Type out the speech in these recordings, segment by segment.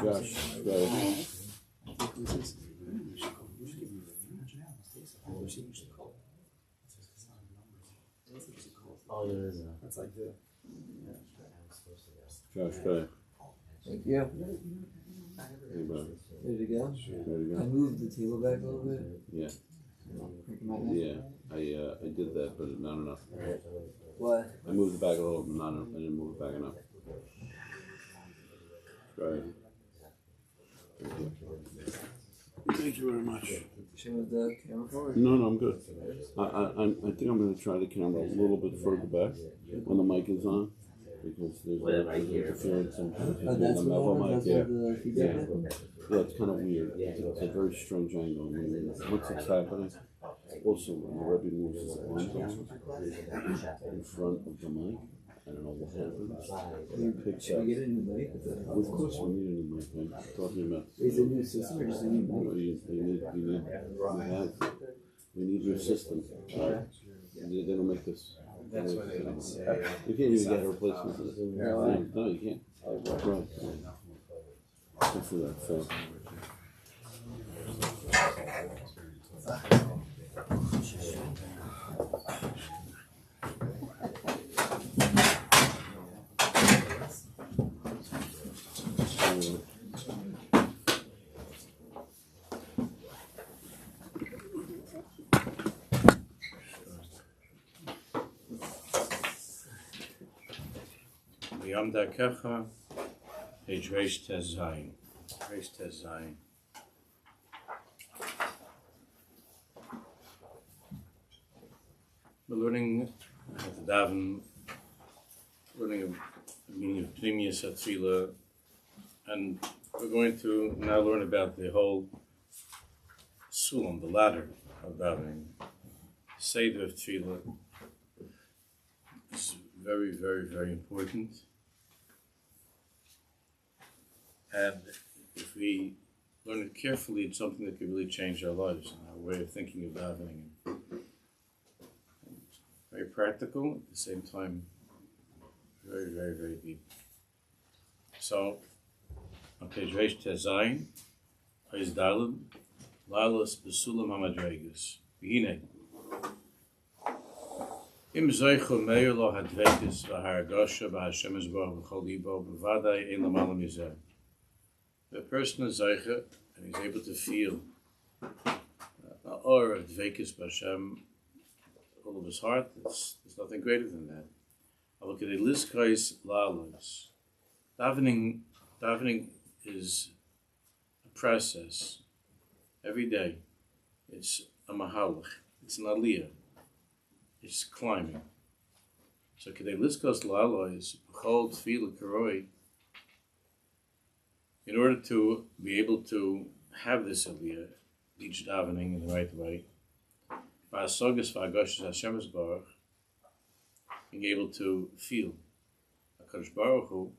Josh, go ahead. Oh, there is a. That's like the. Josh, go ahead. Thank you. Hey, brother. Ready to go? Ready to I go? moved the table back a little bit. Yeah. Yeah. Yeah, I did that, but not enough. What? I moved it back a little, but not enough. I didn't move it back enough. Go ahead. Thank you very much. Should the camera forward? No, I'm good. I think I'm going to try the camera a little bit further back when the mic is on, because there's interference and Oh, that's the level what mic. that's Yeah. what the feedback is? Yeah, it's kind of weird. It's a very strange angle. Once it's happening, also when the Rabbi moves his arms in front of the mic, I don't know what happens. It picks Should up. we get a new mic? Of course, we need a new mic. I'm talking about. Is it a new system or just a new mic? We need your system. They don't make this. That's what they would say. You can't even get a replacement for this. No, you can't. Right. Good for that. So. Darkecha, Reish Tez Zayin. We're learning how to daven, learning the meaning of Pnimius Tefillah, and we're going to now learn about the whole sulam, the ladder of davening. Seder of Tefillah is very, very, very important. And if we learn it carefully, it's something that could really change our lives and our way of thinking of davening. Very practical, at the same time, very, very, very deep. So, on page Reish Tez Zayin, Pais Daled, Lalas Besulam HaMadregas. V'hinei. Im Zeichu Meir Lo Hadveikis V'Haragosha V'Hashem Yisborach V'Chol Libo V'Vadai Ein L'Mala Mizeh. The person is Zeicha, and he's able to feel the aura of Dveikis B'Hashem all of his heart. There's nothing greater than that. Avokadei Liskais Lalos. Davening is a process. Every day, it's a mahalach. It's an aliyah. It's climbing. So Kadei Liskos Lalos B'Chol Tefillah Karoi. In order to be able to have this aliyah, each davening in the right way, V'asogas v'agoshes Hashem Yisborach, being able to feel HaKadosh Baruch Hu,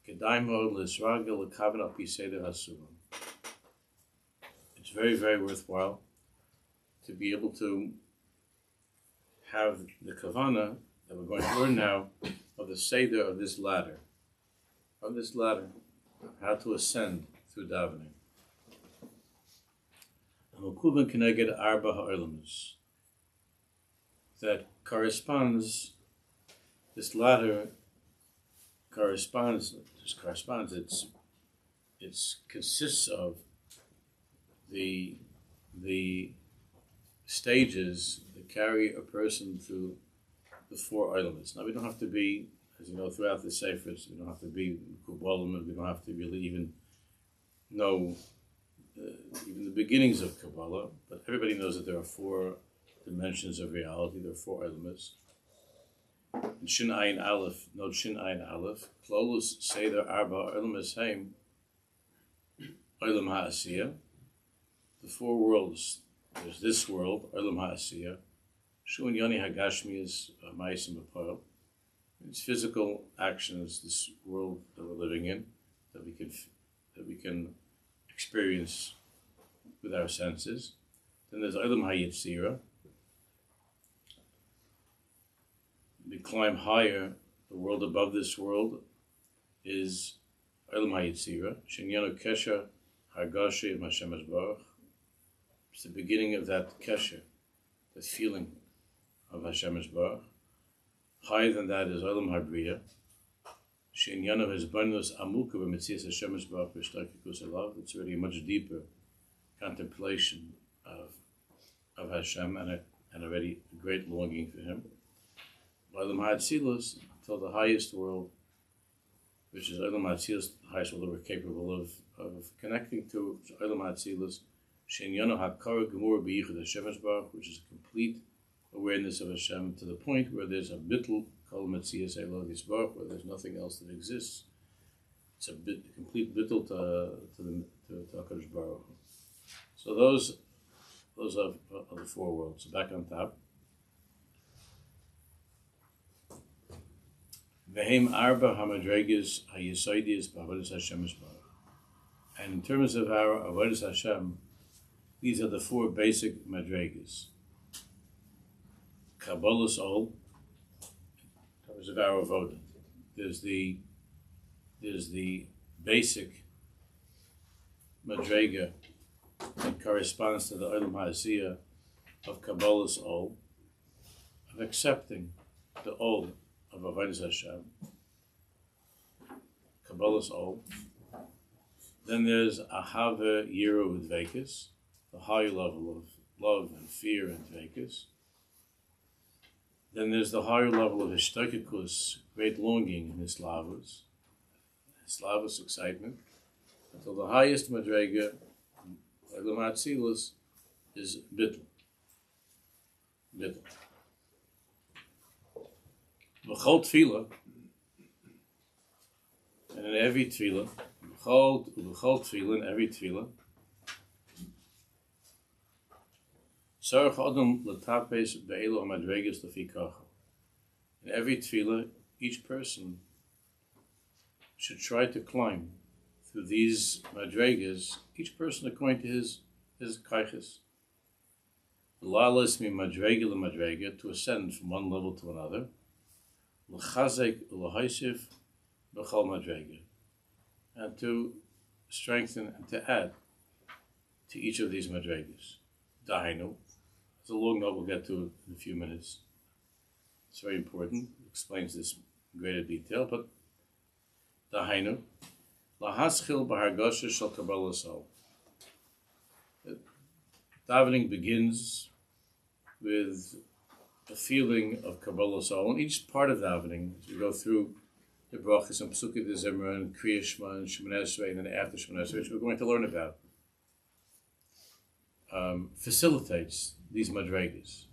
Kedai Mod L'Isragel L'Kavan Al Pi Seder HaSulam. It's very, very worthwhile to be able to have the kavana that we're going to learn now of the Seder of this ladder. How to ascend through davening. Amukubin Keneged Arba Ha'olamus. That corresponds, this ladder corresponds, it consists of the stages that carry a person through the four elements. Now we don't have to be, as you know, throughout the Seifers, we don't have to be Kabbalah, we don't have to really even know even the beginnings of Kabbalah, but everybody knows that there are four dimensions of reality, there are four elements. And Shin Ayin Aleph, note Shin Ayin Aleph, Klolus Seder Arba Olam Esheim, Olam HaAsiyah, the four worlds. There's this world, Olam HaAsiyah, Shu and Yoni Hagashmi is Ma'asim B'Poel. It's physical actions, this world that we're living in, that we can experience with our senses. Then there's Olam HaYetzirah, we climb higher, the world above this world is Olam HaYetzira, Shenyano Kesher Hargashi of Hashem Yisbarach. It's the beginning of that Kesher, that feeling of Hashem Yisbarach. Higher than that is Olam HaBriya, Shenyano Hezbarnos Amuka B'Metzias Hashem Yisbarach V'Shtakikus Elav. It's already a much deeper contemplation of Hashem and already a great longing for Him. Olam HaAtzilus, till the highest world, which is Olam HaAtzilus, the highest world that we're capable of connecting to, Olam HaAtzilus, Shenyano HaKara Gemur B'Yichud Hashem Yisbarach, which is a complete awareness of Hashem to the point where there's a bittul Kol Metzias Elov Yisbarach, where there's nothing else that exists. It's a complete bittul to HaKadosh Baruch Hu. So those are the four worlds. So back on top. Vehem arba hamadregas hayesaidis b'avodas Hashem Yisbarach. And in terms of our avodas Hashem, these are the four basic madregas. Kabbalah's all, in terms of our Avodah. There's the basic madrega that corresponds to the Olam HaAsiyah of Kabbalah's all, of accepting the all of Avodas Hashem, Kabbalah's all. Then there's Ahava Yiru Dveikus, the high level of love and fear and Dveikus. Then there's the higher level of Hishtakikus, great longing in Hislavus excitement, until the highest Madrega, Olam HaAtzilus, is Bittul. V'chol Tefilah, and in every Tefilah, v'chol Tefilah, in every Tefilah, Sarach Adam L'tapes Be'elu HaMadregas L'fi Kacha. In every Tefilah, each person should try to climb through these Madregas, each person according to his kaiches. L'lalas mi Madrega l'Madrega, to ascend from one level to another. L'chazek l'haisif b'chol Madrega, and to strengthen and to add to each of these Madregas. Dahainu. It's a long note we'll get to in a few minutes. It's very important. It explains this in greater detail, but Dahainu. Lahaschil b'hargasha shel Kabbalah Sol. Davening begins with a feeling of Kabbalah Sol. And each part of davening, as we go through the brachas and Pesukei de Zimra and Kriya Shema and Shemoneh Esrei, and then after Shemoneh Esrei, which we're going to learn about, facilitates these madregas.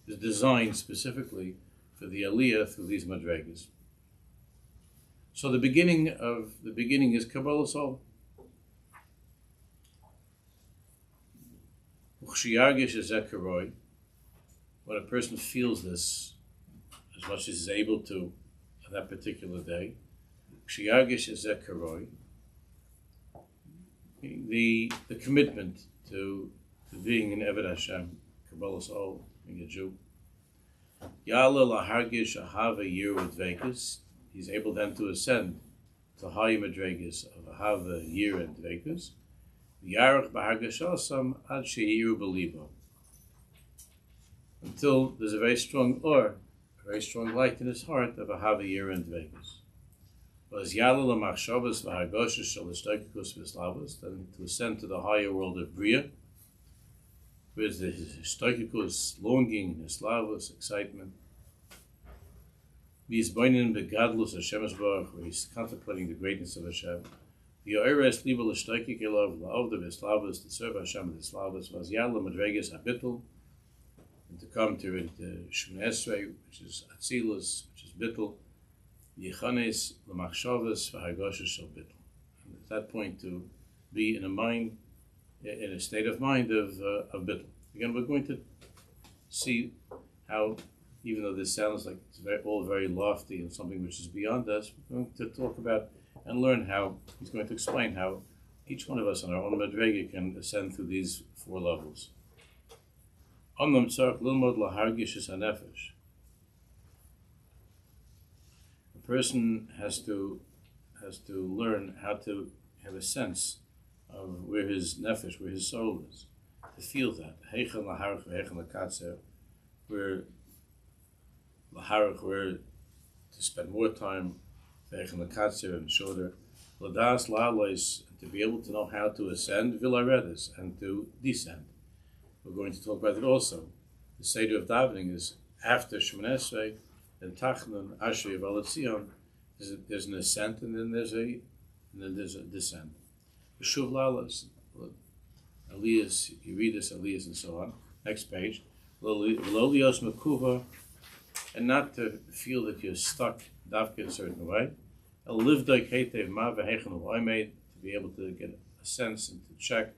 Is designed specifically for the aliyah through these madregas. So the beginning is Kabbalah Sol. When a person feels this as much as he's able to on that particular day, the commitment to being an Eved Hashem, Kabbalah Sol, being a Jew. He's able then to ascend to high madregas of Ahava, Yir, and Dveikus. Until there's a very strong light in his heart of Ahava, Yir, and Dveikus. Then to ascend to the higher world of Bria, with his Hishtakikus, longing, Hislavus, excitement. He's boining begadlus Hashem Yisbarach, where he's contemplating the greatness of Hashem. Yoeres liba l'shtakik elav la'avda v'Hislavus, to serve Hashem with Hislavus, was yadla madregas habitul, and to come to Shemoneh Esrei, which is Atzilus, which is Bittul, Yichanes l'machshavas v'hargasha shel Bittul. And at that point, to be in a state of mind of Bittul. Again, we're going to see how, even though this sounds like it's all very lofty and something which is beyond us, we're going to talk about and learn how, he's going to explain how each one of us on our own madrega can ascend through these four levels. person has to learn how to have a sense of where his nefesh, where his soul is, to feel that. Heichen laharach v'heichen lakatzer, where laharach, where to spend more time, v'heichen lakatzer and shoulder, ladas la'alois, to be able to know how to ascend, vilaredes, and to descend. We're going to talk about it also. The Seder of davening is after Shemoneh Esrei, and Tachnun, Ashrei, Valetzion. There's an ascent, and then there's a descent. Shuv lalas, Aliyas, Yeridus, Aliyas, and so on. Next page. Lolios mekuva, and not to feel that you're stuck dafka in a certain way. Livdoi ketev ma v'heichen u'oimed, to be able to get a sense and to check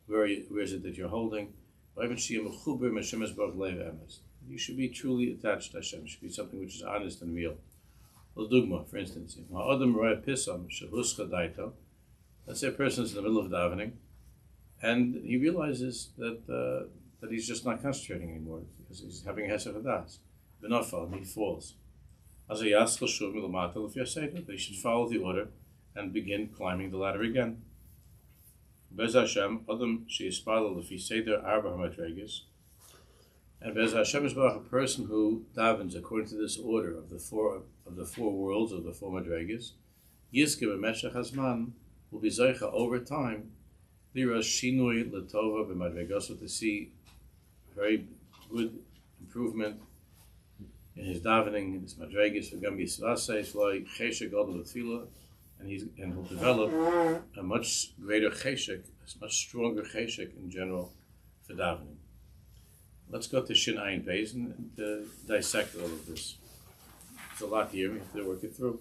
where is it that you're holding. You should be truly attached to Hashem. It should be something which is honest and real. L'dugma, for instance, let's say a person is in the middle of davening, and he realizes that he's just not concentrating anymore because he's having a hesed hadas. And he falls. They should follow the order and begin climbing the ladder again. Bez Hashem, Adam sheyispalel lefi seder arba hamadregas, and Bez Hashem is a person who davens according to this order of the four worlds of the four madregas. Yizke b'meshach hazman will be zeicha over time. Lira shinui letova b'madregaso, to see very good improvement in his davening, in his madregas. V'gam yisvaseis loy cheshek gadol Tefilah. And he'll develop a much greater cheshek, a much stronger cheshek in general for davening. Let's go to Shin Ayin Beis and dissect all of this. It's a lot here, we have to work it through.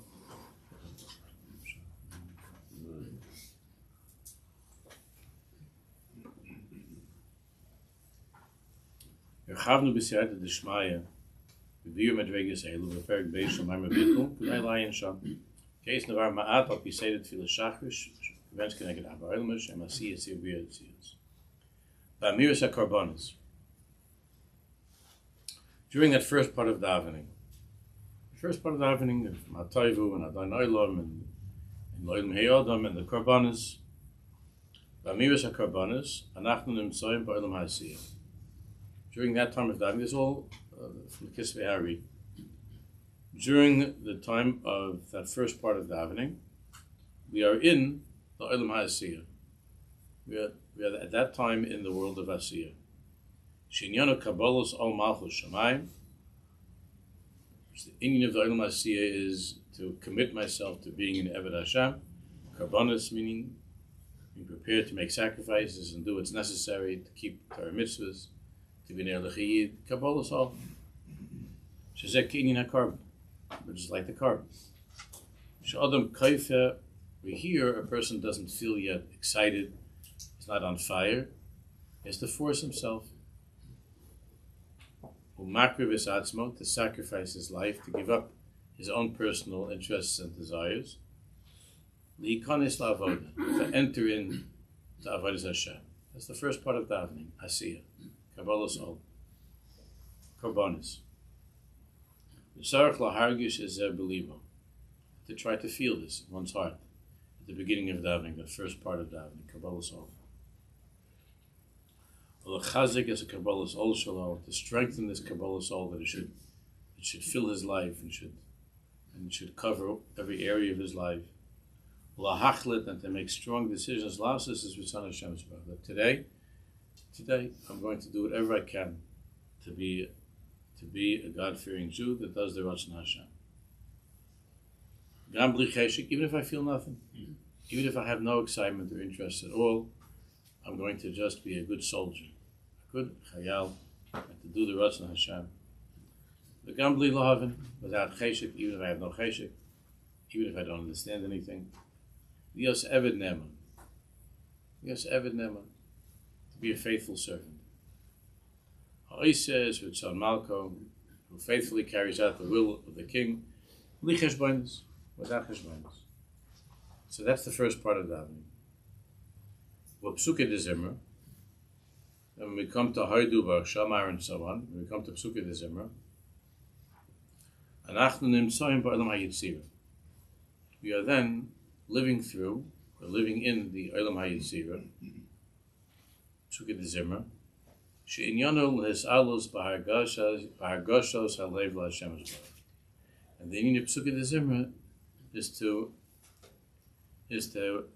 Erchavnu b'siyata d'shmaya v'diyu madregas elu v'perek beis shamayim v'bikul k'nai layin sham. Case Navar Ma'at, I'll be say that Tefilah Shachrish, events connected to Avodah, and Masiyah Tzivir Tzivir. Ba'miris HaKarbonis. During that first part of davening, of Ma'atayvu and Adon Olam and Loilim Heyodam and the Karbonis, Ba'miris HaKarbonis, Anachnu Nimtzoyim Ba'olam Ha'asiyah. During that time of davening, it's all from the Kisvei Hari. During the time of that first part of davening, we are in the Olam HaAsiyah. We are at that time in the world of Asiyah. Shinyana Kabbalos Ol Malchus Shamayim. The Indian of the Olam HaAsiyah is to commit myself to being in Avodah Hashem. Karbonis, meaning being prepared to make sacrifices and do what's necessary to keep Torah mitzvahs, to be near L'chiyid. Kabbalos Ol. Shezek Kinyan HaKarban. Which is like the carbon. Sh'adam kaifer, we hear a person doesn't feel yet excited, he's not on fire, he has to force himself. Umakriv is atzmo, to sacrifice his life, to give up his own personal interests and desires. Li'ikanis la'avoda, to enter in to Avodah Hashem. That's the first part of davening, asiyah, kabbalah sol, karbonis. To try to feel this in one's heart at the beginning of davening, the first part of davening, Kabbalah Sol. Chazik is a Kabbalah Sol Shalom, to strengthen this Kabbalah Sol, that it should fill his life and should cover every area of his life. Lahachlit, and to make strong decisions. Last is Ritzon Hashem's brother. Today, I'm going to do whatever I can to be a God-fearing Jew that does the Ratzon Hashem. Gam bli cheshek, even if I feel nothing, even if I have no excitement or interest at all, I'm going to just be a good soldier, a good chayal, and to do the Ratzon Hashem. The gam bli lahavin, without cheshek, even if I have no cheshek, even if I don't understand anything. Yos eved neman, to be a faithful servant. Aish says, Ritzon Malko, who faithfully carries out the will of the king, li cheshbonos, without cheshbonos. So that's the first part of davening. Psuke de Zimmer, and when we come to Haidu, Baruch Shamar, and so on, when we come to Psuke de Zimmer, Anachnu Nimtzoyim Ba'olam HaYetzirah. we are then living through, or living in the Olam HaYetzirah, Tzukah Zimra, she'inyanu l'his'alus b'hargoshos halev l'Hashem Yisborach. And the meaning of Tzukah Zimra is to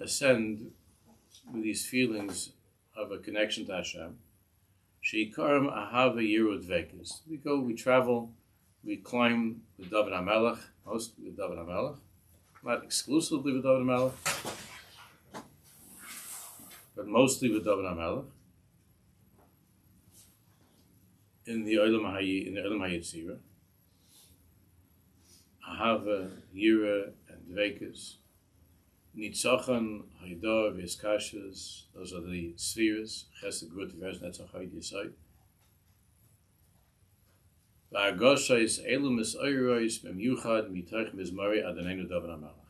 ascend with these feelings of a connection to Hashem. Sheikarim ahava yirud vekis. We go, we travel, we climb with David HaMelech, mostly with David HaMelech, not exclusively with David HaMelech, but mostly with David HaMelech, in the Olam HaYetzirah. Ahava, Yira, and Dvekas. Nitzachon, Haidor, Veskashas, those are the spheres. Chesed, Gut, Vers, Netzach, Yisai. V'argoshais, Elum, Es Oyrois, Memyuchad, Mitoch, Mizmari, Adonenu, David HaMelech.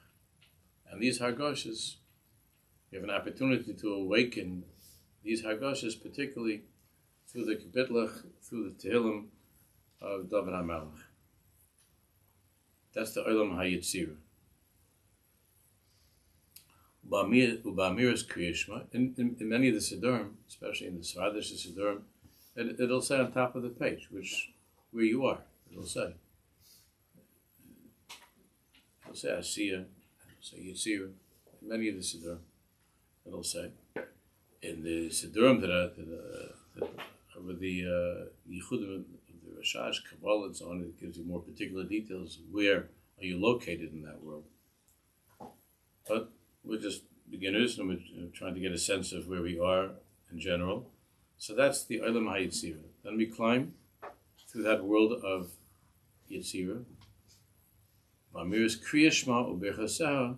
And these Hargoshas, we have an opportunity to awaken these Hargoshas, particularly through the Kapitlach, through the Tehillim of David HaMelech. That's the Olam HaYetzirah. Ubamiras Kriyashma, in many of the Siddurim, especially in the Svardish Siddurim, it'll say on top of the page where you are. It'll say Asiya, it'll say Yetzirah. In many of the Siddurim, it'll say. In the Siddurim that are with the Yichudim of the Rashash, Kabbalah, and so on, it gives you more particular details. Where are you located in that world? But we're just beginners, and we're trying to get a sense of where we are in general. So that's the Olam HaYetzirah. Then we climb through that world of Yetzirah. Mamiras Kriyashma Uberchaseha.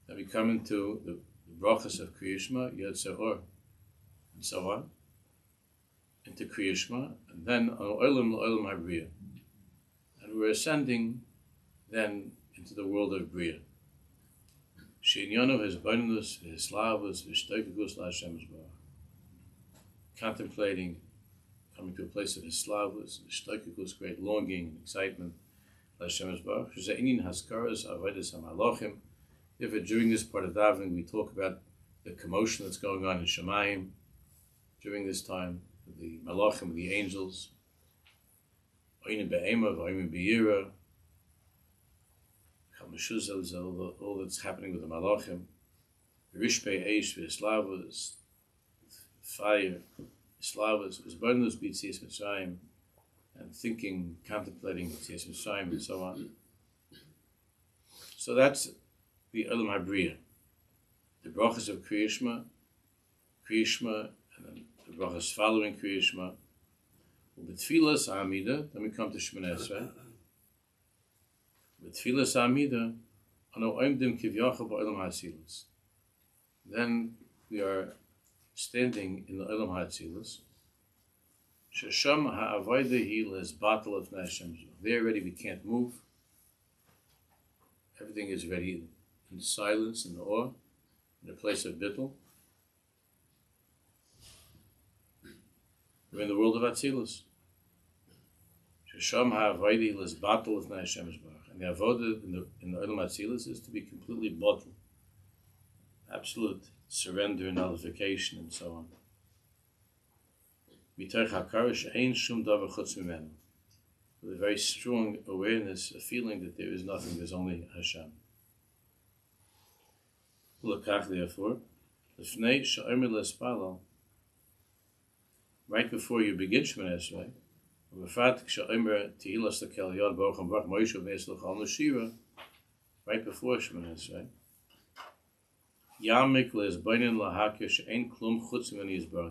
Then we come into the brachas of Kriyashma, Yetzer, and so on, into Kriyashma, and then on Olam HaBriya. And we're ascending then into the world of Briya. She'inyanu his slavus, his shtoikagus l'Hashem Yisborach. Contemplating, coming to a place of his slavus, his shtoikagus, great longing and excitement, l'Hashem Yisborach. She'einin haskaras avodas hamalachim. If during this part of davening we talk about the commotion that's going on in Shemayim during this time, the malachim, the angels, oinin be'ema, oinin be'yira, all that's happening with the malachim, rishpei Aish, v'eslavas, fire, eslavas, v'esbarnus b'tzias Mitzrayim, and thinking, contemplating b'tzias Mitzrayim, and so on. So that's the Olam HaBriya, the brachas of Kriyashma, and then the brachas following Kriyashma. With Tefilah Sa'amida, then we come to Shemoneh Esrei. With Tefilah Sa'amida, Ano Oimdim Kivyachal Ba'olam HaAtzilus. Then we are standing in the Olam HaAtzilus. Shesham ha'avoda hi l'hisbatel of Hashem. There already we can't move. Everything is ready in silence and awe, in a place of bittul. We're in the world of Atzilus. Shesham ha'avoda hi l'hisbatel of Hashem. And the Avoda in the Olam HaAtzilus is to be completely bottled. Absolute surrender, nullification, and so on. With a very strong awareness, a feeling that there is nothing, there's only Hashem. Therefore, right before you begin Shemoneh Esrei, right before Shemoneh Esrei,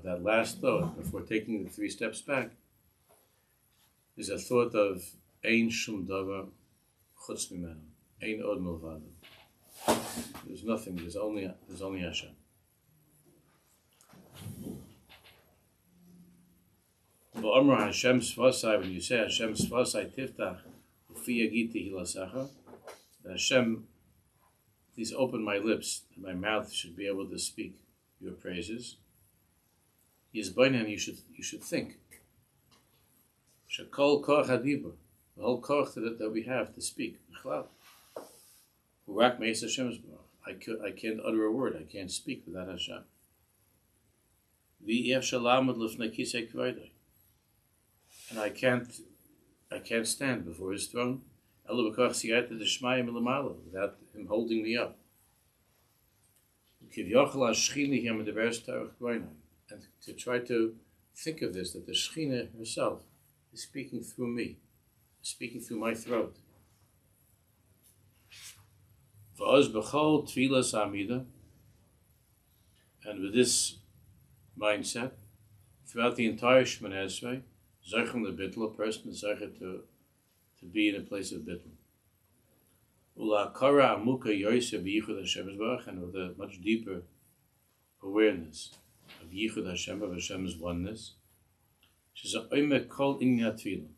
that last thought before taking the 3 steps back is a thought of Ein Shum Davar Chutz Mimenu, Ein Od Milvado. There's nothing. There's only Hashem. V'Amar Hashem Svasai, when you say Hashem Svasai Tiftach Ufi Yagiti Hilasacha, Hashem, please open my lips, and my mouth should be able to speak your praises. Yizbainan, you should think. Shakol Koch Hadibur, the whole Koch that we have to speak. Urak meis Hashem Yisbarach. I can't utter a word. I can't speak without Hashem. V'yev shalamad lifnei kisei k'vaydai. And I can't stand before His throne. Ela b'koach siyata d'shmaya milamala, without Him holding me up. Kivyochel ha'shchina hi medaberes tarach k'vaynai. And to try to think of this, that the Shechina herself is speaking through me, speaking through my throat. V'oz b'chol Tefilah Amida, and with this mindset, throughout the entire Shemoneh Esrei, Zochem lebittel, a person is zeichet to be in a place of bittel. Ula'akara amuka yoyse b'yichud Hashem Yisbarach, and with a much deeper awareness of Yichud Hashem, of Hashem's oneness, which is a oimek kol inyan Tefilah,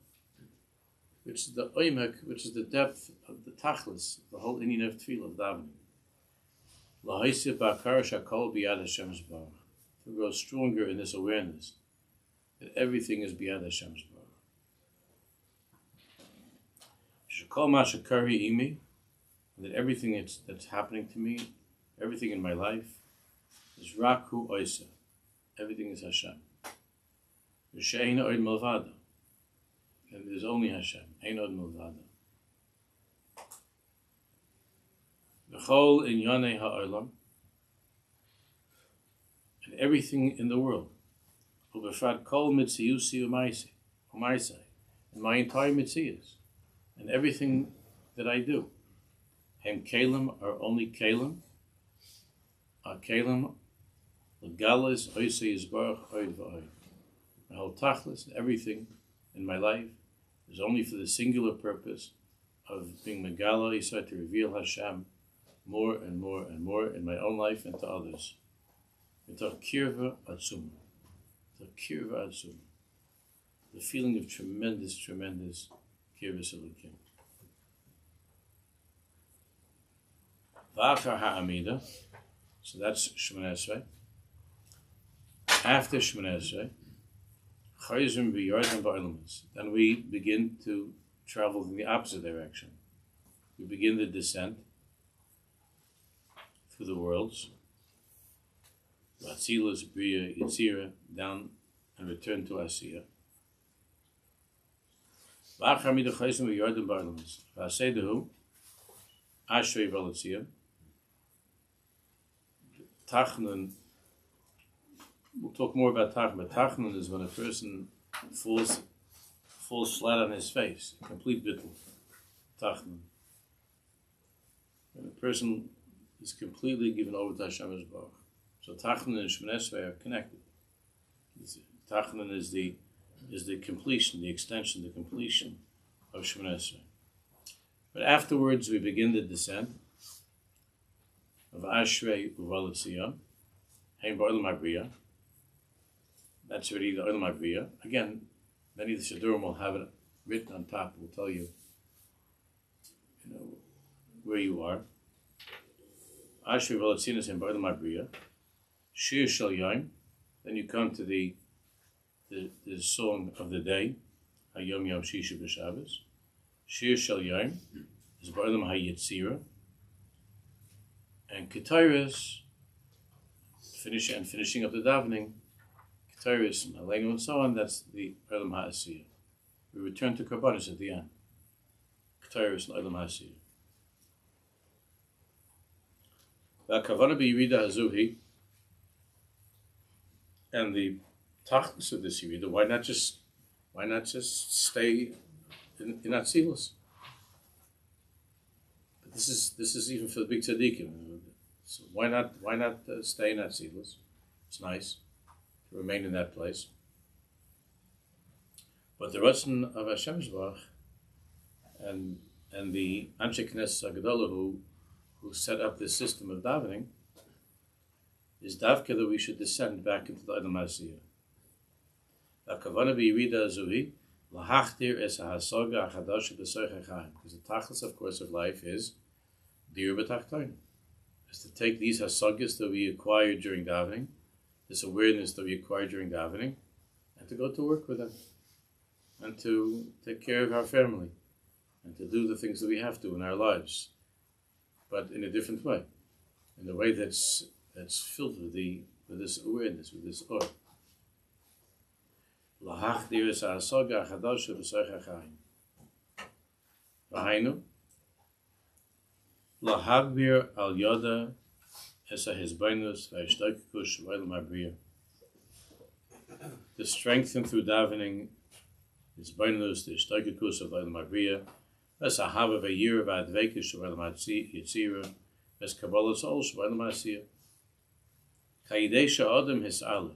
which is the oimek, which is the depth of the tachlis, the whole inyan of Tefilah, of davening. Lahaisib ba'akara shakol b'yad Hashem Yisbarach, to grow stronger in this awareness that everything is b'yad Hashem Yisbarach. Shakol ma shakari imi, that everything that's happening to me, everything in my life, is Raku Oisa. Everything is Hashem. V'she'eina od milvada. And there's only Hashem. Ein od milvada. V'chol inyanei ha'olam. And everything in the world. U'befrat kol mitziyusi u'maisai. And my entire mitzias. And everything that I do. Hem kelim are only kelim. Kelim, legalis, oise yisbarach, oid v'oid. My whole tachlis, everything in my life is only for the singular purpose of being megala, yisai, to reveal Hashem more and more and more in my own life and to others. Mitoch kirva atzuma. Mitoch kirva atzuma. The feeling of tremendous, tremendous kirva selikim. V'achar ha'amida. So that's Shemoneh Esrei. After Shemoneh Esrei, Chayzim b'yardim ba'olamis. Then we begin to travel in the opposite direction. We begin the descent through the worlds. Vatzilas, Bria, Yitzira, down and return to Asiya. V'achar mida chayzim b'yardim ba'olamis. V'aseidahu, Ashrei v'alatziyah. Tachnan, we'll talk more about Tachnan, but Tachnan is when a person falls flat on his face, complete bittul. Tachnan. When a person is completely given over to Hashem Yisbarach. So Tachnan and Shemoneh Esrei are connected. Tachnan is the completion, the extension, the completion of Shemoneh Esrei. But afterwards we begin the descent of Ashrei Uvalatziyah, Hein Ba'olam HaBriya. That's already the Olam HaBriya. Again, many of the Siddurim will have it written on top. Will tell you, where you are. Ashrei Uvalatziyah is Hein Ba'olam HaBriya. Shiur Shel Yom. Then you come to the song of the day, Hayom Yom Shisha B'Shabbos. Shiur Shel Yom is Ba'olam HaYetzira. And Ketairis, finishing up the davening, Ketairis, Malenu, and so on, that's the Olam HaAsiyah. We return to Karbanis at the end. Ketairis and Olam HaAsiyah. V'akavana b'yirida hazuhi, and the tachlis of this yirida, why not just stay in Atzilus? This is even for the big tzaddikim. So why not stay in Atzilus? It's nice to remain in that place. But the Ratzon of Hashem Yisbarach and the Anshe Knesset Hagadolah who set up this system of davening is davka that we should descend back into the Olam HaAsiyah. V'akavana b'yirida azuhi lahachtir es hahasaga achadash b'soich hachaim. Because the tachlis, of course, of life is dir b'tachtoin. Is to take these hasagas that we acquired during davening, this awareness that we acquired during davening, and to go to work with them, and to take care of our family, and to do the things that we have to in our lives. but in a different way, in a way that's filled with this awareness, with this awe. Lahachdir es ha'asaga ha'chadasha b'soich ha'chaim. V'hainu lahagbir al yoda es ha'hizbainus v'ha'ishtakikus v'olam ha'briya. To strengthen through davening hizbainus, the ishtakikus of v'olam ha'briya, es ha'hava v'yir v'advekish v'olam ha'yitzira, es kabbalas ol v'olam ha'asiyah. Ka'idesha adam his'ala.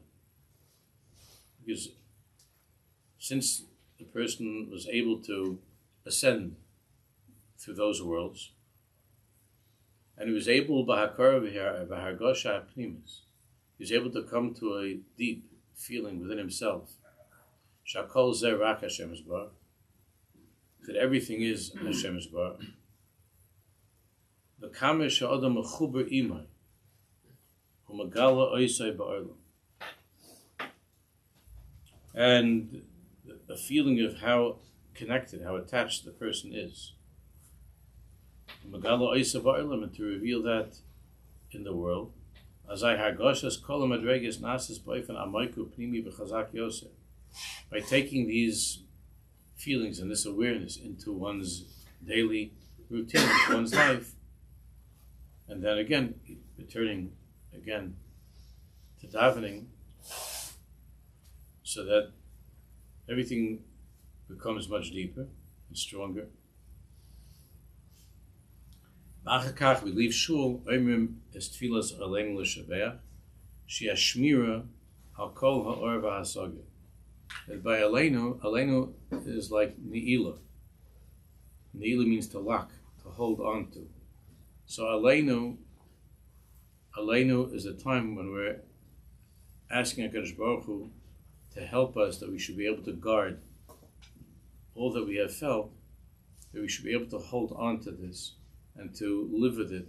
Because since the person was able to ascend through those worlds, and he was able, he was able to come to a deep feeling within himself, that everything is Hashem's bar. And a feeling of how connected, how attached the person is. And to reveal that in the world. By taking these feelings and this awareness into one's daily routine, one's life, and then again, returning again to davening, so that everything becomes much deeper and stronger. Nachakach, we leave shul, oimrim es tefillas aleinu l'shabeach, she'ashmira al kol ha'or v'hasaga. That by aleinu is like ni'ila. Ni'ila means to lock, to hold on to. So aleinu is a time when we're asking HaKadosh Baruch Hu to help us, that we should be able to guard all that we have felt, that we should be able to hold on to this and to live with it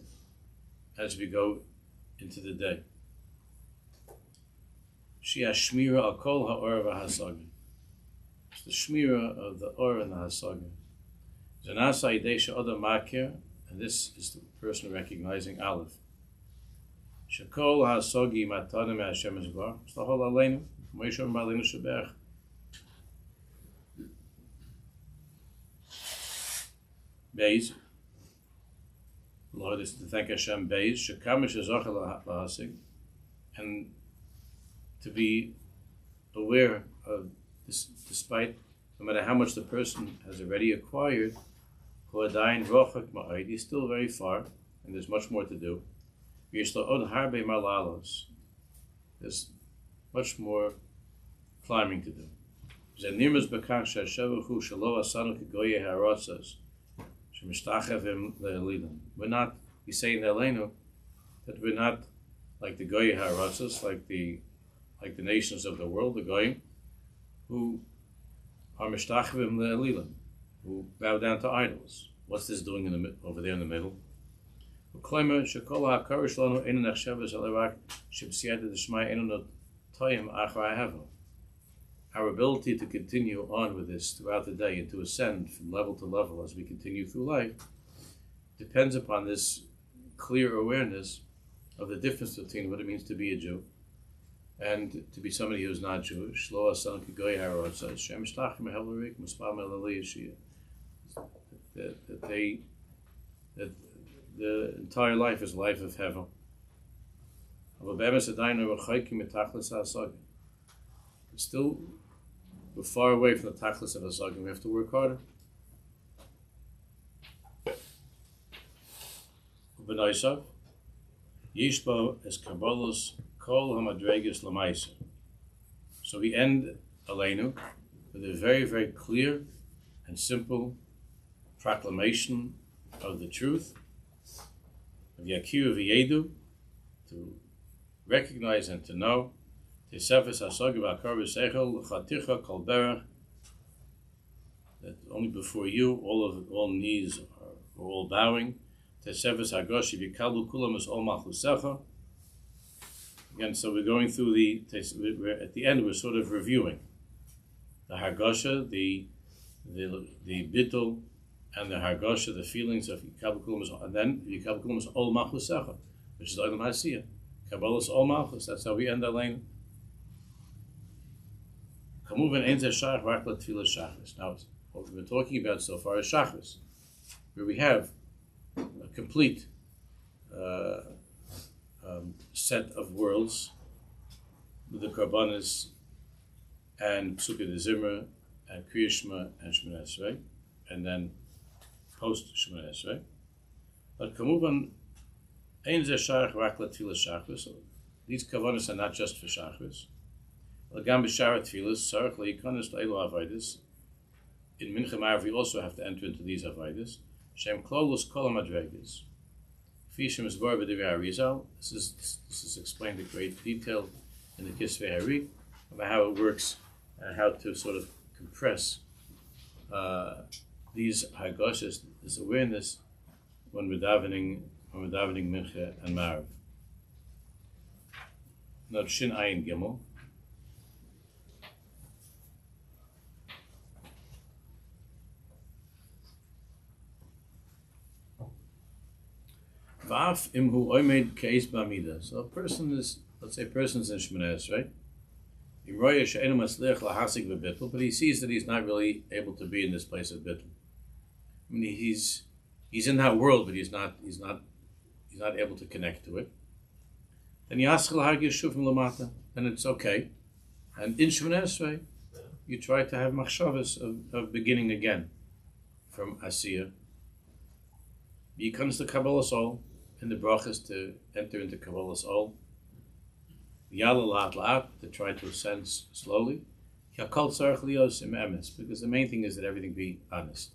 as we go into the day. Shia shmira al kol ha'or v'hasaga. It's the shmira of the or and the hasaga. Zanasa idei she'odam makir, and this is the person recognizing Aleph. Shekol ha'asagi matanim ha'Hashem ezbar. It's the whole aleinu. Moshe Weinberger Shabbat. Beis. Lord is to thank Hashem. Beis. Shekamish ezachar lahasig. And to be aware of this, despite no matter how much the person has already acquired, he's still very far, and there's much more to do. There's much more climbing to do. We're not, we say in Elenu, that we're not like the Goye Haratzas, like the nations of the world, the Goyim, who are Mishtachevim le'elilim, who bow down to idols. What's this doing over there in the middle? Our ability to continue on with this throughout the day and to ascend from level to level as we continue through life depends upon this clear awareness of the difference between what it means to be a Jew and to be somebody who's not Jewish. That the entire life is a life of heaven. Still, we're far away from the tachlis of Hasagim. We have to work harder. So we end Aleinu with a very, very clear and simple proclamation of the truth, of Yakir V'yedu, to recognize and to know, that only before you all knees are all bowing. Again, so we're going through we're at the end, we're sort of reviewing the Hargosha, the Bittul, and the hargosha, the feelings of Yikabel Kulam, and then Yikabel Kulam is Ol Malchusecha, which is Olam Hasiyah. Kabbalah is Ol Malchus. That's how we end our lane. Kamuvan Ein Zeh Shach Rak LaTefillah Shachris. Now, what we've been talking about so far is Shachris, where we have a complete set of worlds with the Karbanis and Psukkah de Zimra and Kriya Shema and Shemoneh Esrei, and then post Shemoneh Esrei. But Kamuvan Ein Zeh Shach Rak LaTefillah Shachris. These Karbanis are not just for Shachris. L'gam b'shara tefillas, sarach le'yikonis la'ilu avodas. In Mincha Ma'ariv, we also have to enter into these avodas. Shem klolus kol ha'madregas. Fishim is vor b'divrei Arizal. This is explained in great detail in the Kisvei Hari about how it works and how to sort of compress these hargoshas, this awareness when we're davening Mincha and Ma'ariv. Not Shin Ayin Gimel. V'af imhu oimed keis b'amida. So a person is, let's say a person's in Shemoneh Esrei, but he sees that he's not really able to be in this place of bittul. I mean, he's in that world, but he's not able to connect to it. Then then it's okay. And in Shemoneh Esrei, you try to have machshavas of beginning again from Asiyah. He comes to Kabbalah Sol, in the brachas to enter into Kabbalah Sol. Yala la'at la'at, to try to ascend slowly. Yakal tzarech lios im emes, because the main thing is that everything be honest.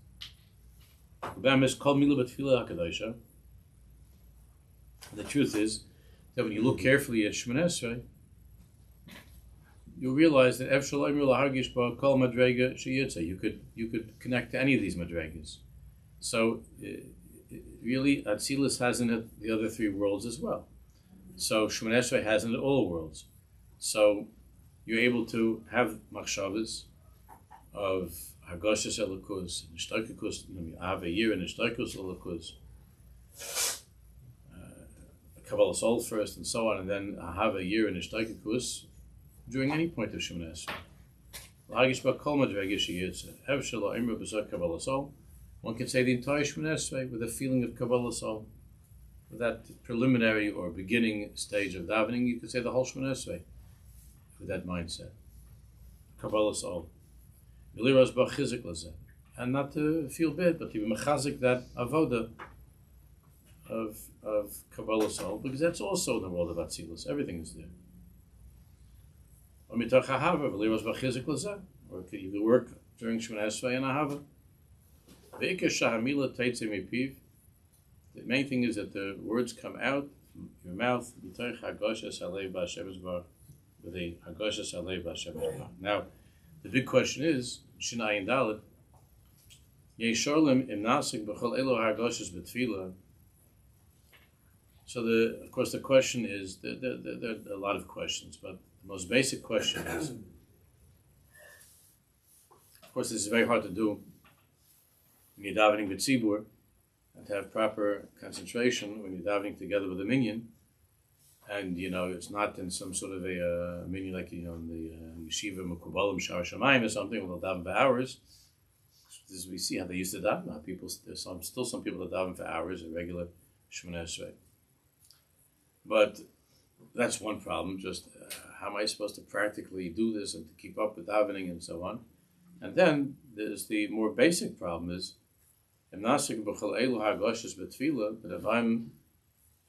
B'emes kol milah b'tefillah HaKodesha. The truth is that when you look carefully at Shemoneh Esrei, you'll realize that Ev Shalom Hargish Ba Kol Madrega Sheyitza. You could connect to any of these madregas. So really, Atzilus has in it the other three worlds as well. So Shemoneh Esrei has in it all worlds. So you're able to have machshavas of Hargoshas Elokus, Nishtarkikus, Ave Yir and Nishtarkikus Elokus, Kabbalah Sol first and so on, and then Ahava Yir and Nishtarkikus during any point of Shemoneh Esrei. L'hagish b'kol madrega sheyitza, ev shelo imra b'zok Kabbalah Sol. One can say the entire Shemoneh Esrei with a feeling of Kabbalah Sol. With that preliminary or beginning stage of davening, you could say the whole Shemoneh Esrei with that mindset. Kabbalah Sol. And not to feel bad, but to be mechazik that avoda of Kabbalah Sol, because that's also in the world of Atzilus. Everything is there. Or you could work during Shemoneh Esrei and Ahava. The main thing is that the words come out from your mouth with the Now, the big question is, Shinayin Dalet, Yesharlim im Nasik b'chol elo hargoshes b'tefillah. So of course the question is, there are a lot of questions, but the most basic question is, of course this is very hard to do when you're davening with tzibur, and to have proper concentration when you're davening together with a minyan, and it's not in some sort of a minyan like in the yeshiva Mekubalim Shar Shamayim or something where they'll daven for hours. As we see how they used to daven. Now there's still some people that daven for hours in regular Shemoneh Esrei. But that's one problem. Just how am I supposed to practically do this and to keep up with davening and so on? And then there's the more basic problem is that if I'm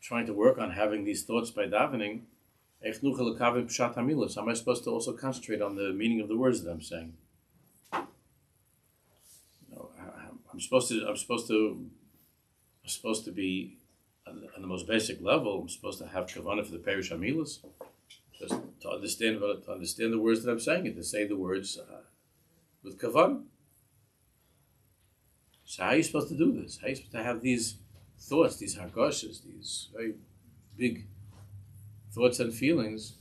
trying to work on having these thoughts by davening, how am I supposed to also concentrate on the meaning of the words that I'm saying? I'm supposed to be on the most basic level. I'm supposed to have kavanah for the Perish Hamilas, just to understand the words that I'm saying and to say the words with kavanah. So how are you supposed to do this? How are you supposed to have these thoughts, these hargoshas, these very big thoughts and feelings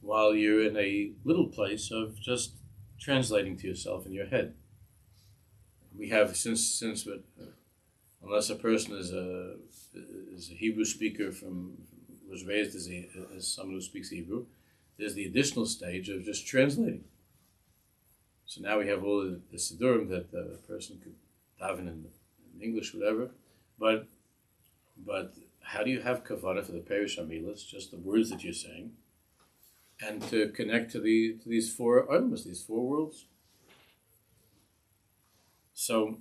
while you're in a little place of just translating to yourself in your head? we have since unless a person is a Hebrew speaker was raised as someone who speaks Hebrew, there's the additional stage of just translating. So now we have all the Siddurim that a person could daven in English, whatever, but how do you have kavanah for the Perish Hamilas, just the words that you're saying, and to connect to these four elements, these four worlds? So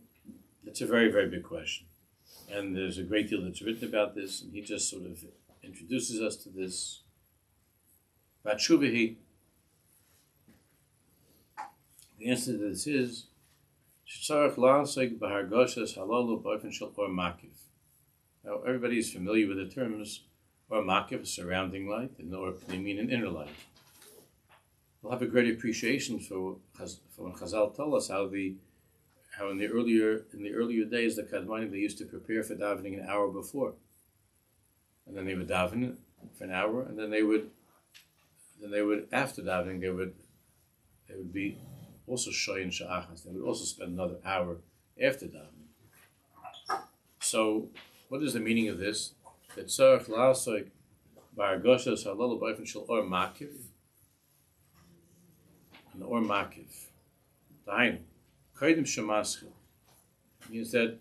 it's a very, very big question. And there's a great deal that's written about this, and he just sort of introduces us to this. Vatshuvahi. The answer to this is now everybody is familiar with the terms or makif, surrounding light, and or pneumin, an inner light. We'll have a great appreciation for when Chazal tell us how in the earlier days the Kadmanim, they used to prepare for davening an hour before, and then they would daven for an hour, and then they would after davening they would be also shoyin sha'achas. They would also spend another hour after davening. So, what is the meaning of this? That tzarich la'asok ba'argoshas halal b'ofen shel or makif, and or makif. Dahainu. Kodim shemaschil means that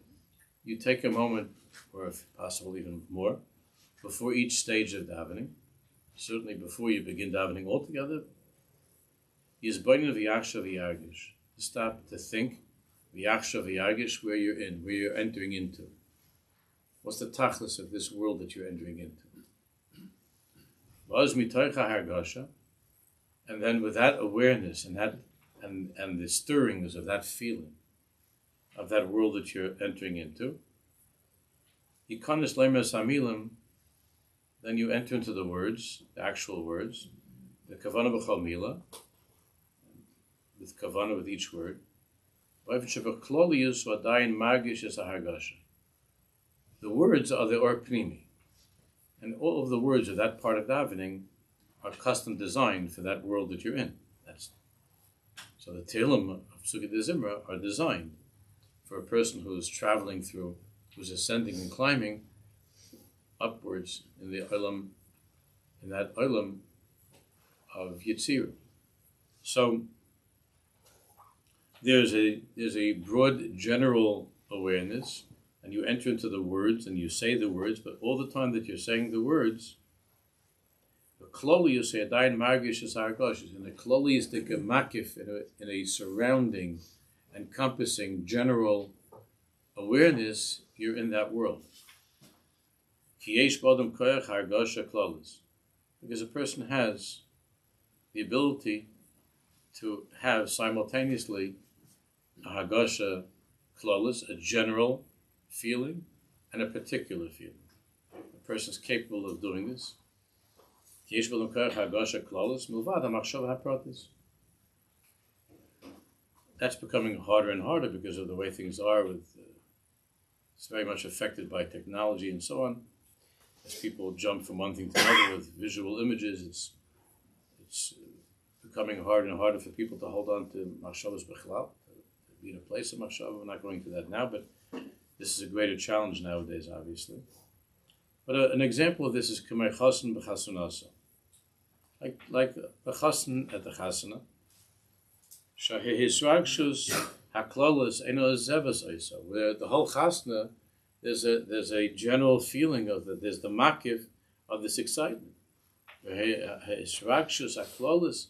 you take a moment, or if possible even more, before each stage of davening, certainly before you begin davening altogether, yizboinin v'yachshav v'yargish, to stop to think, v'yachshav v'yargish, where you're entering into. What's the tachlis of this world that you're entering into? V'az mitoicha hargasha, and then with that awareness and that and the stirrings of that feeling, of that world that you're entering into, Yikonis lemes hamilim, then you enter into the words, the actual words, the kavanah b'chol milah, with kavanah with each word, the words are the or pnimi, and all of the words of that part of davening are custom designed for that world that you're in. So the Tehillim of Sukkot Zimra are designed for a person who is traveling through, who's ascending and climbing upwards in the olam, in that olam of Yitzir. So there's a broad general awareness, and you enter into the words and you say the words, but all the time that you're saying the words, kloli you say adayin margish is hargoshes, and the kloli is the gemakif in a surrounding, encompassing general awareness. You're in that world. Ki yesh b'adam koyach hargosha klolis, because a person has the ability to have simultaneously a hargosha klolis, a general feeling, and a particular feeling. A person is capable of doing this. That's becoming harder and harder because of the way things are. It's very much affected by technology and so on. As people jump from one thing to another with visual images, it's becoming harder and harder for people to hold on to machshavas bechlal, to be in a place of machshavah. We're not going to that now, but this is a greater challenge nowadays, obviously. But an example of this is kamei chasen b'chasunasa. Like the chassan at the chasana, shahisragshus haklalas eno zevas oisa, where the whole chasana there's a general feeling of that. There's the makif of this excitement. Hisragshus haklalas,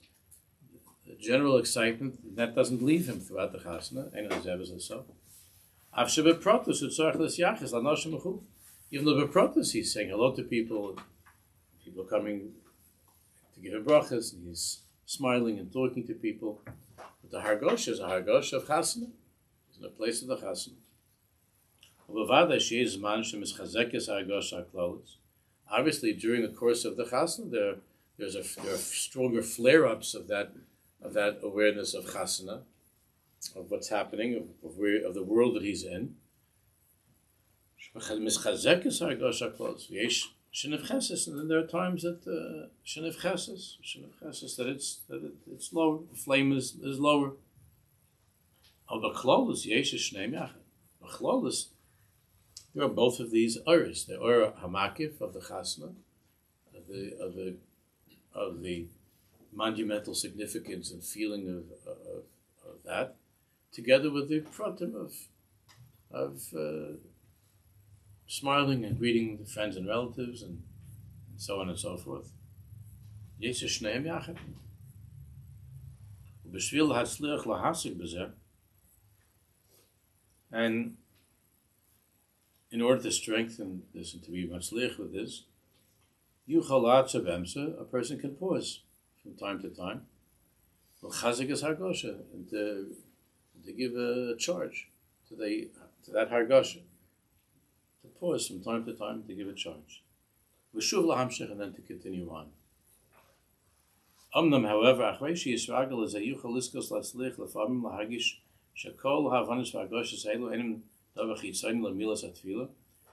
the general excitement that doesn't leave him throughout the chasana. Eno zevas oisa. Avshebe protus utzarchles yachis lanoshim mechu. Even though beprotus he's saying hello to people coming to give him brachas, and he's smiling and talking to people. But the hargosha is a hargosha of chasana. He's in a place of the chasana. Obviously, during the course of the chasana, there are stronger flare-ups of that awareness of chasana, of what's happening, of the world that he's in. And then there are times that shenef cheses that it's lower, the flame is lower. B'chlolus yesh shnei yachad. B'chlolus, there are both of these oirs. The oir hamakif of the chasna, of the monumental significance and feeling of that, together with the pratim of smiling and greeting the friends and relatives and so on and so forth. Yesh shneim yachad. B'shvil hatzliach lahasig b'zeh. And in order to strengthen this and to be matzliach with this, a person can pause from time to time, and to give a charge to that hargasha, to pause from time to time to give a charge, and then to continue on. However, Shekol havanis v'hargashas helu enim davar chitzoni lemilas hatefillah,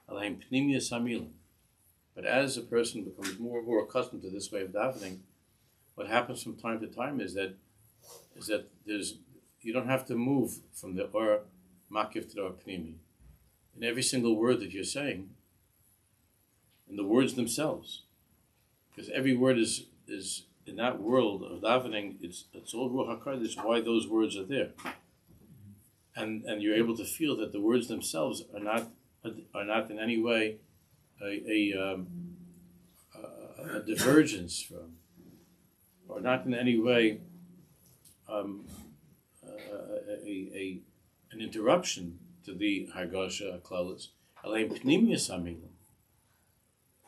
alheim pnimiyas hamilim. But as a person becomes more and more accustomed to this way of davening, what happens from time to time is that you don't have to move from the or makif to the or pnimi. In every single word that you're saying, in the words themselves, because every word is in that world of davening, it's all Ruach HaKodesh, why those words are there. And you're able to feel that the words themselves are not in any way a divergence from, or not in any way an interruption to the Hargasha Klaus. You're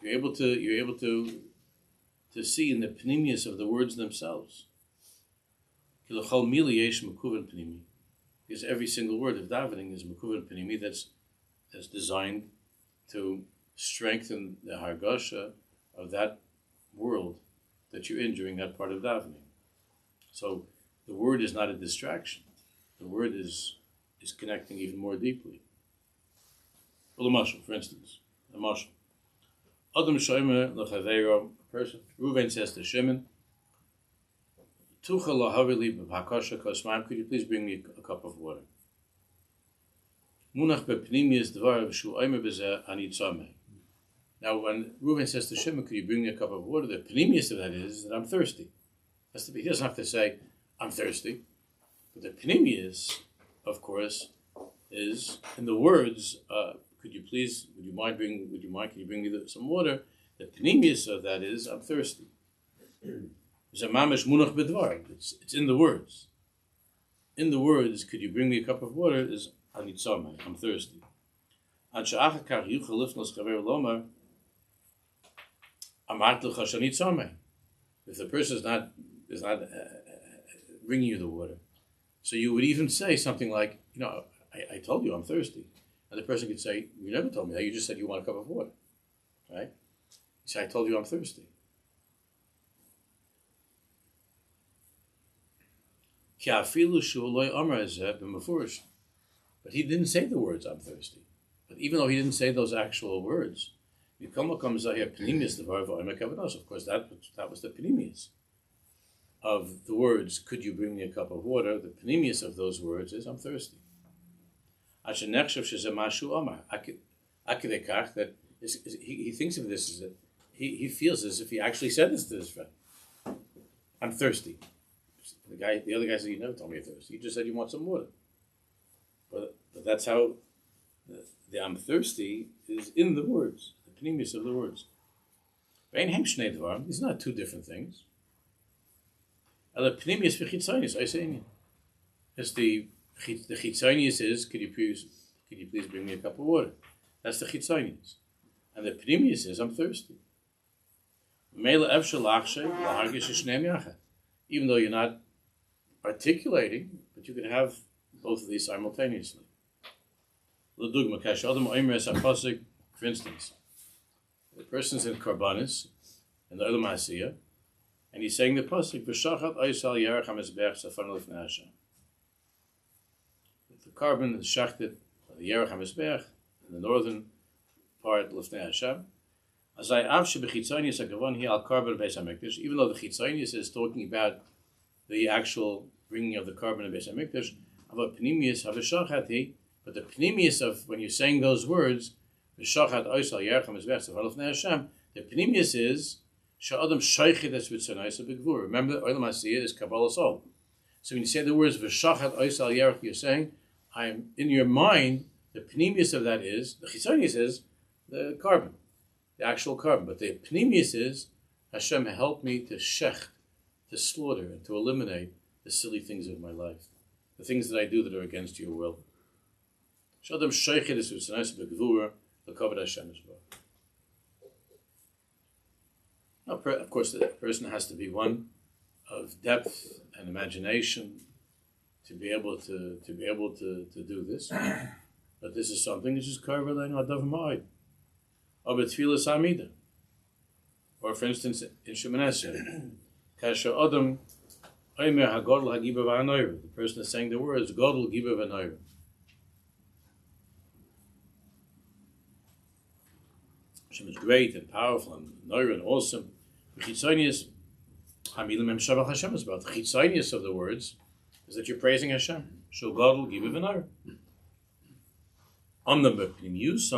able to see in the pnimius of the words themselves. Because every single word of davening is mekuvan pnimi that's designed to strengthen the hargasha of that world that you're in during that part of davening. So the word is not a distraction. The word is connecting even more deeply. Well, a mashal, for instance, a mashal. Adam shomer lechaveiro, a person. Reuven says to Shimon, Tucha lahavili b'hakasha kosmaim, could you please bring me a cup of water? Munach bepnimius dvar v'shu oimer b'zeh ani tzameh. Now, when Reuven says to Shimon, could you bring me a cup of water, the pnimius of that is that I'm thirsty. He doesn't have to say, I'm thirsty. But the pnimius, of course, is in the words, can you bring me some water? The pnimius of that is, I'm thirsty. It's in the words. In the words, could you bring me a cup of water, is anitzameh, I'm thirsty. If the person is not bringing you the water, so you would even say something like, I told you I'm thirsty. And the person could say, you never told me that, you just said you want a cup of water. Right? You say, I told you I'm thirsty. But he didn't say the words, I'm thirsty. But even though he didn't say those actual words, of course, that was the pnimius of the words, could you bring me a cup of water? The pnimius of those words is, I'm thirsty. That he thinks of this as that he feels as if he actually said this to his friend. I'm thirsty. The other guy said, you never told me you're thirsty. You just said you want some water. But that's how the I'm thirsty is in the words, the pnimius of the words. These are not two different things. The pnimius for chitzonius, I say, it's the chitzonius is, could you please bring me a cup of water? That's the chitzonius. And the pnimius is, I'm thirsty. Even though you're not articulating, but you can have both of these simultaneously. For instance, the person's in Karbanis, in the Olam Asiyah, and he's saying the pasuk, "V'shachat Aisal Yerach HaMizbech Safan Lifnei Hashem." The carbon is shachted, the Yerach HaMizbech, in the northern part Lifnei Hashem. Azai Av Shebechitzonius HaGavon Hi Al Carbon Beis HaMikdash. Even though the Chitzonius is talking about the actual bringing of the carbon of Beis HaMikdash, But the pnimius of when you're saying those words, the pnimius is remember, Olam Asiyah is Kabbalah soul. So when you say the words v'shachat oisal yerach, you're saying, I'm in your mind. The pnimius of that is the chitzonius is the carbon, the actual carbon. But the pnimius is Hashem help me to shecht, to slaughter, and to eliminate the silly things of my life, the things that I do that are against your will. Shadam sheichid is v'tzanais b'gvura l'kavod Hashem is. Now, of course, the person has to be one of depth and imagination to be able to do this. But this is something which is covered in Adav Ma'id. Or Tefilah Samida. Or for instance, in Shemoneh Kasher Adam Omer HaGodol HaGiba V'Hanoira. The person is saying the words Godol Giba V'Hanoira. Hashem is great and powerful and noir and awesome. The chitzonius of the words is that you're praising Hashem. Shul Godel Giba V'Noir. On the Pnimius,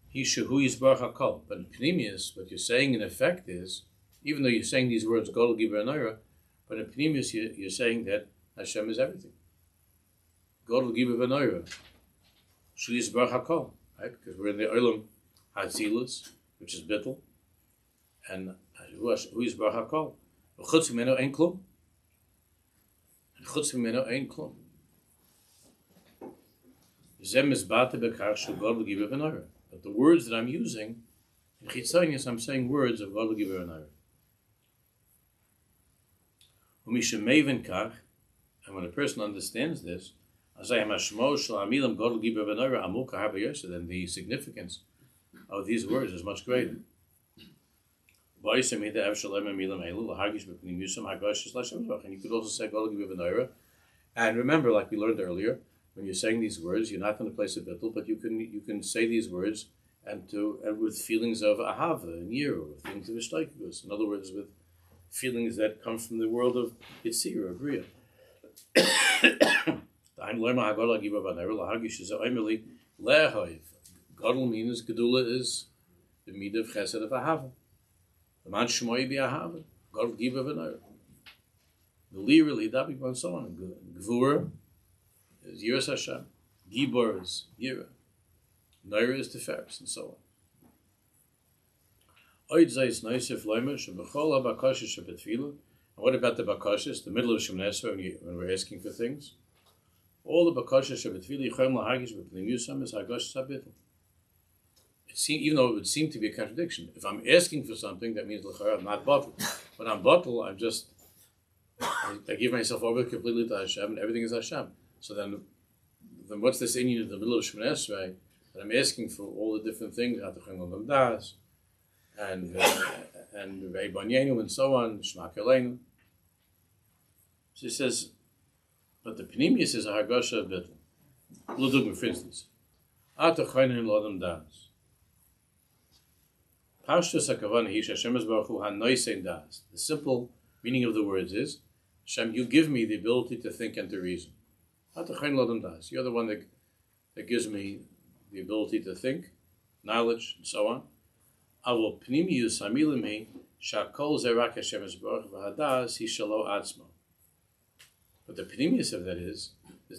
he Shehu Yisbarach HaKol. But in Pnimius, what you're saying in effect is, even though you're saying these words Godel Giba V'Noir, but in Pnimius you're saying that Hashem is everything. Godel Giba V'Noir. Shul Yisbarach HaKol. Right? Because we're in the Olam Hatzilus, which is Bittul, and who is Baruch HaKol? Chutz Mimeno Ein Klum. And Chutz Mimeno Ein Klum. Zem is Bate Bekach Shel Godel Giba V'Noira. But the words that I'm using in Chitzonius, I'm saying words of Godel Giba V'Noira. Umisha Mevin Kach, and when a person understands this, then the significance of these words is much greater. And you could also say Godel Giba V'Noira. And remember, like we learned earlier, when you're saying these words, you're not going to place a bittul, but you can say these words and with feelings of ahava and yira, with feelings of ishtaikos. In other words, with feelings that come from the world of yitzira, of bria. Godel means gedula is the midah of chesed of ahava. The man shmoi be ahava. Godel Giba V'Noira. The literally dabik and so on. Gvura is yiras Hashem. Gibor is yira. Noira is teferes, and so on. Oid zayis noisef loimer shebechol habakoshes shebetfilah. And what about the bakoshes? The middle of Shemoneh when we're asking for things. All the bakoshes shebetfilah yichom lahagish b'pnimiusam is hagosh sabitl. Even though it would seem to be a contradiction, if I'm asking for something, that means l'chara I'm not bottle. When I'm bottle, I give myself over completely to Hashem, and everything is Hashem. So then what's this Indian in the middle of Shemoneh Esrei that I'm asking for all the different things, and Rei Banyenu and so on, Shmak Eleinu. So he says, but the Pnimius is a Hargosha of Bittul. L'dugma, for instance. Ata Chaynim L'odam Das. Pashtus HaKavanah Hish Hashem Baruch Hu HaNoisein Das. The simple meaning of the words is, Hashem, you give me the ability to think and to reason. Ata Chaynim L'odam Das. You're the one that gives me the ability to think, knowledge, and so on. Avol Pnimius Hamilimi Shakol Zerak Hashem Baruch Hu HaDas Hi Shalo Atzmo. But the Pnimius of that is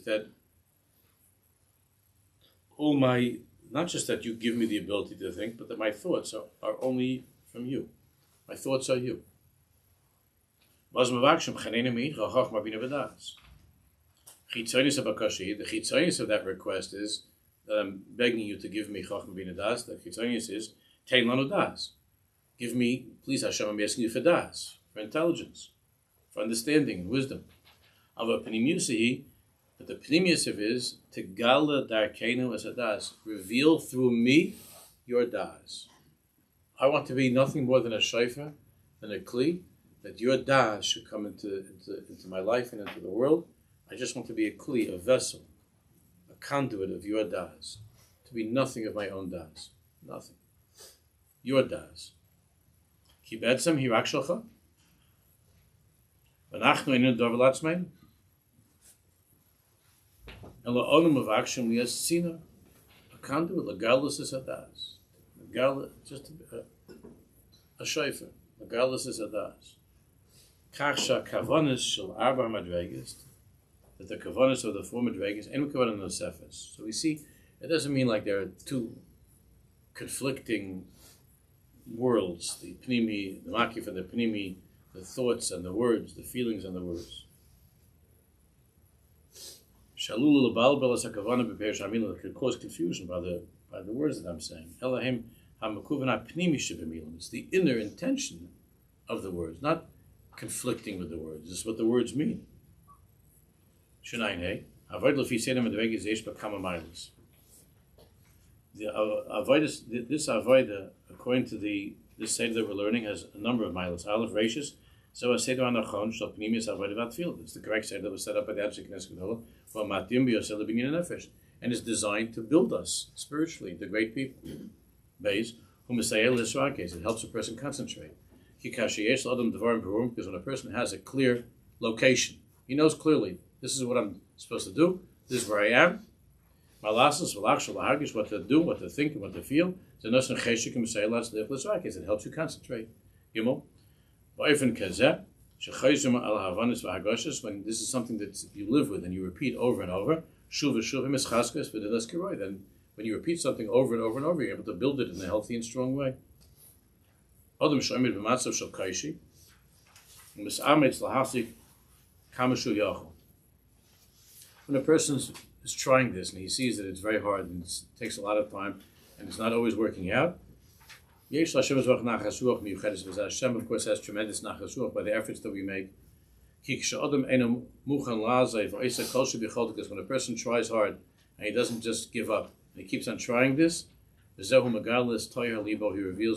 that all my, not just that you give me the ability to think, but that my thoughts are only from you. My thoughts are you. The chitzonis of that request is that I'm begging you to give me chachma bina das. The chitzonis is tein lanu das. Give me, please Hashem, I'm asking you for das, for intelligence, for understanding and wisdom. Ava pnimiusihi, but the pnimius of is to gala darkecha as a das, reveal through me your das. I want to be nothing more than a shofar, than a kli, that your das should come into my life and into the world. I just want to be a kli, a vessel, a conduit of your das, to be nothing of my own das, nothing. Your das. Ki betzem hi rak shelcha, v'nachnu einu dor v'latzmeinu. And la'olam of action we has sina, a conduit, legalis is adas. Just a shayfer. Legalis is adas. Kachsha kavanis shel arba madregas, that the kavanis of the four madregas, and kavanah nosefes. So we see, it doesn't mean like there are two conflicting worlds, the pnimi, the makif and the pnimi, the thoughts and the words, the feelings and the words. Shalulu l'balbel as hakavana b'peir shamila, that could cause confusion by the words that I'm saying. Elahim hamakuvan ha'pnimi shebemilim. It's the inner intention of the words, not conflicting with the words. It's what the words mean. Shinayin hey, avoid lefi sedem advegis eish b'kama miles. The avodah, this avodah, according to this seder that we're learning, has a number of miles. Aleph Reishis. So a seder anachon shel pnimis avodah vatfil. It's the correct seder that was set up by the Aish Knesset Gedolah for matim b'yosel b'nyan nefesh, and is designed to build us spiritually, the great people. Beis humasayel l'srakes. It helps a person concentrate. Because when a person has a clear location, he knows clearly, this is what I'm supposed to do, this is where I am, what to do, what to think, and what to feel. It helps you concentrate. When this is something that you live with and you repeat over and over, then when you repeat something over and over and over, you're able to build it in a healthy and strong way. When a person is trying this and he sees that it's very hard and it takes a lot of time and it's not always working out, Hashem, of course, has tremendous nachas by the efforts that we make. Because when a person tries hard and he doesn't just give up, and he keeps on trying this, he reveals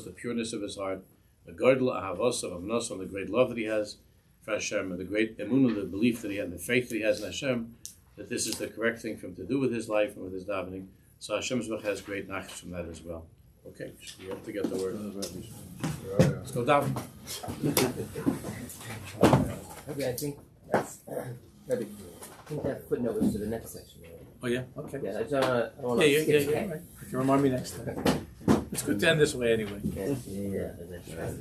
the pureness of his heart, the great love that he has for Hashem, and the great emunah, the belief that he has, the faith that he has in Hashem, that this is the correct thing for him to do with his life and with his davening. So Hashem has great nachas from that as well. Okay, we have to get the word. Let's go daven. Rabbi, I think that's Rabbi. I think that footnote was to the next section. Right? Oh yeah, okay. Yeah, I don't want to skip ahead. Right. You can remind me next time. It's good to end this way anyway. Yeah, that's right.